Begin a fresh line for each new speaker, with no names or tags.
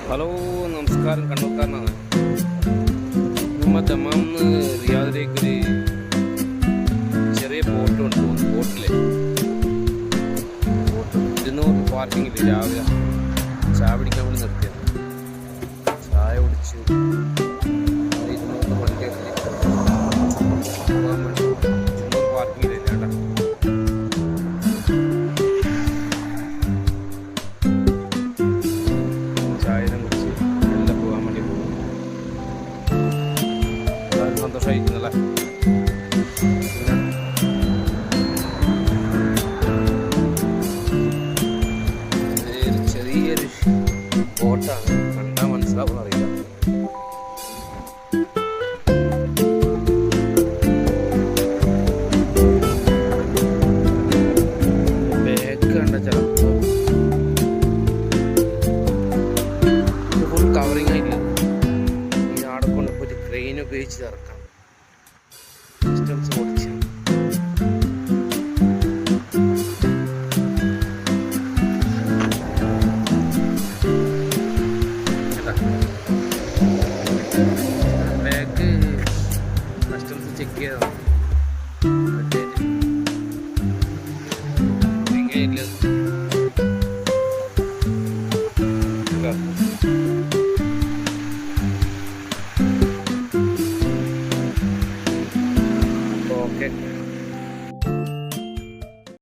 Hello, നമസ്കാരം. കണ്ണൂർക്കാരനാണ്. നമ്മൾ ദമാമിന്ന് റിയാദിലേക്കൊരു ചെറിയ ബോട്ടുണ്ട്. ബോട്ടിൽ 200 പാർക്കിങ്ങില്ല. രാവിലെ ചായ പിടിക്കാൻ വേണ്ടി നിർത്തിയത്. ചായ കുടിച്ച് 200 വണ്ടി പാർക്കിങ്ങില്ല. ചേട്ടാ ചായനെ കുറിച്ച് എല്ലാം പോകാൻ വേണ്ടി പോകും. എല്ലാവരും സന്തോഷമായിരിക്കുന്നല്ലേ? ചെറിയൊരു ബോട്ടാണ്, കണ്ടാൽ മനസ്സിലാവും അറിയില്ല. ബാഗ് കണ്ട ചിലപ്പോൾ ഫുൾ കവറിങ് ആയില്ല. ഈ ആടെ കൊണ്ടുപോയിട്ട് ക്രെയിൻ ഉപയോഗിച്ച് ഇറക്കാം. സിസ്റ്റംസ് ഓടിച്ച് ബാഗ് കസ്റ്റംസ് ചെക്ക് ചെയ്തതാണ്. ഇല്ല